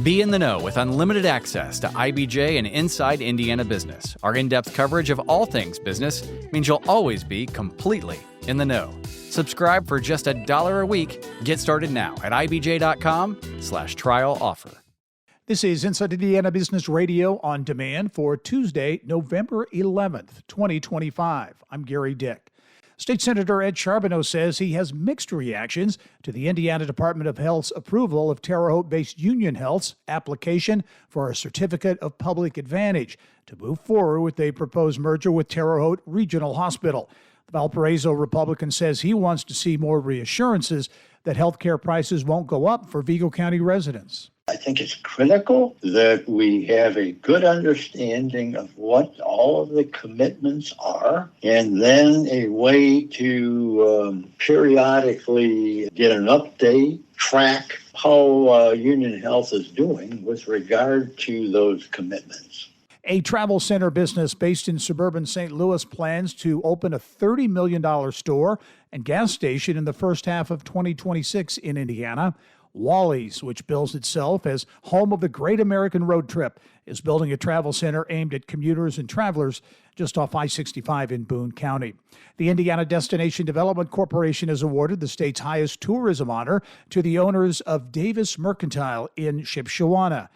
Be in the know with unlimited access to IBJ and Inside Indiana Business. Our in-depth coverage of all things business means you'll always be completely in the know. Subscribe for just $1 a week. Get started now at ibj.com/trial offer. This is Inside Indiana Business Radio on demand for Tuesday, November 11th, 2025. I'm Gary Dick. State Senator Ed Charbonneau says he has mixed reactions to the Indiana Department of Health's approval of Terre Haute-based Union Health's application for a certificate of public advantage to move forward with a proposed merger with Terre Haute Regional Hospital. The Valparaiso Republican says he wants to see more reassurances that healthcare prices won't go up for Vigo County residents. I think it's critical that we have a good understanding of what all of the commitments are, and then a way to periodically get an update, track how Union Health is doing with regard to those commitments. A travel center business based in suburban St. Louis plans to open a $30 million store and gas station in the first half of 2026 in Indiana. Wally's, which bills itself as home of the Great American Road Trip, is building a travel center aimed at commuters and travelers just off I-65 in Boone County. The Indiana Destination Development Corporation has awarded the state's highest tourism honor to the owners of Davis Mercantile in Shipshewana.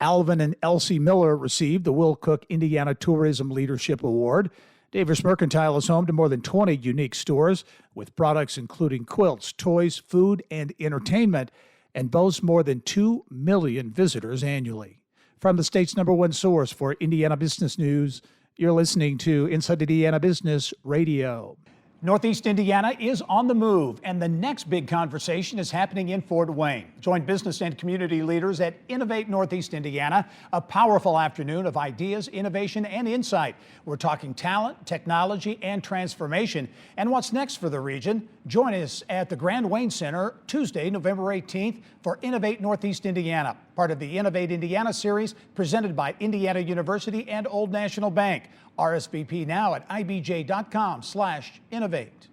Alvin and Elsie Miller received the Will Cook Indiana Tourism Leadership Award. Davis Mercantile is home to more than 20 unique stores with products including quilts, toys, food, and entertainment, and boasts more than 2 million visitors annually. From the state's #1 source for Indiana business news, you're listening to Inside Indiana Business Radio. Northeast Indiana is on the move, and the next big conversation is happening in Fort Wayne. Join business and community leaders at Innovate Northeast Indiana, a powerful afternoon of ideas, innovation, and insight. We're talking talent, technology, and transformation, and what's next for the region. Join us at the Grand Wayne Center Tuesday, November 18th for Innovate Northeast Indiana, part of the Innovate Indiana series presented by Indiana University and Old National Bank. RSVP now at ibj.com/innovate.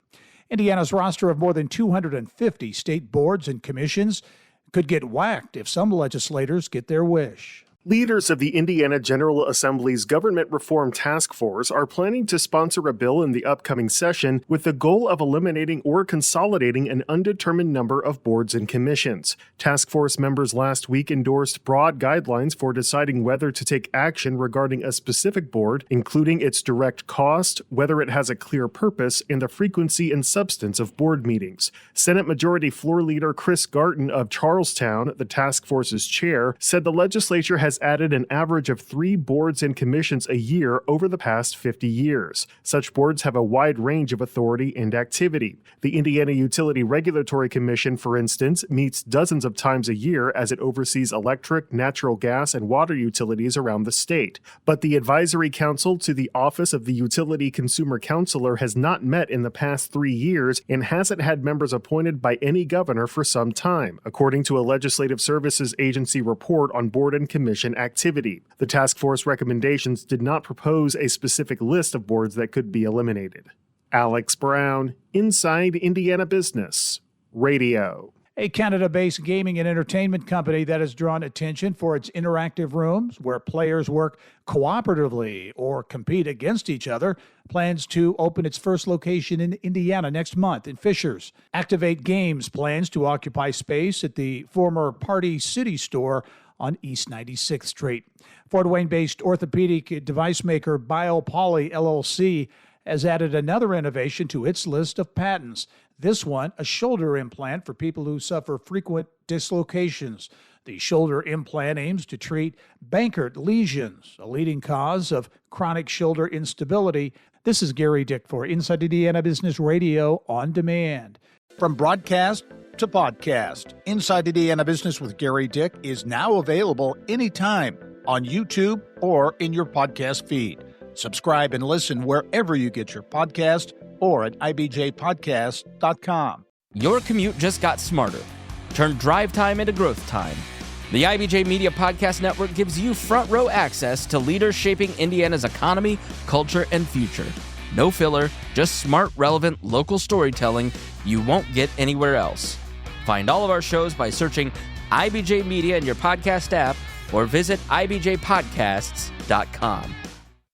Indiana's roster of more than 250 state boards and commissions could get whacked if some legislators get their wish. Leaders of the Indiana General Assembly's Government Reform Task Force are planning to sponsor a bill in the upcoming session with the goal of eliminating or consolidating an undetermined number of boards and commissions. Task Force members last week endorsed broad guidelines for deciding whether to take action regarding a specific board, including its direct cost, whether it has a clear purpose, and the frequency and substance of board meetings. Senate Majority Floor Leader Chris Garton of Charlestown, the task force's chair, said the legislature has added an average of 3 boards and commissions a year over the past 50 years. Such boards have a wide range of authority and activity. The Indiana Utility Regulatory Commission, for instance, meets dozens of times a year as it oversees electric, natural gas, and water utilities around the state. But the Advisory Council to the Office of the Utility Consumer Counselor has not met in the past 3 years and hasn't had members appointed by any governor for some time, according to a Legislative Services Agency report on board and commission activity. The task force recommendations did not propose a specific list of boards that could be eliminated. Alex Brown, Inside Indiana Business Radio. A Canada-based gaming and entertainment company that has drawn attention for its interactive rooms where players work cooperatively or compete against each other plans to open its first location in Indiana next month in Fishers. Activate Games plans to occupy space at the former Party City store on East 96th Street. Fort Wayne-based orthopedic device maker BioPoly LLC has added another innovation to its list of patents. This one, a shoulder implant for people who suffer frequent dislocations. The shoulder implant aims to treat Bankert lesions, a leading cause of chronic shoulder instability. This is Gary Dick for Inside Indiana Business Radio on Demand. From broadcast to podcast, Inside Indiana Business with Gary Dick is now available anytime on YouTube or in your podcast feed. Subscribe and listen wherever you get your podcast or at ibjpodcast.com. Your commute just got smarter. Turn drive time into growth time. The IBJ Media Podcast Network gives you front row access to leaders shaping Indiana's economy, culture, and future. No filler, just smart, relevant, local storytelling you won't get anywhere else. Find all of our shows by searching IBJ Media in your podcast app or visit ibjpodcasts.com.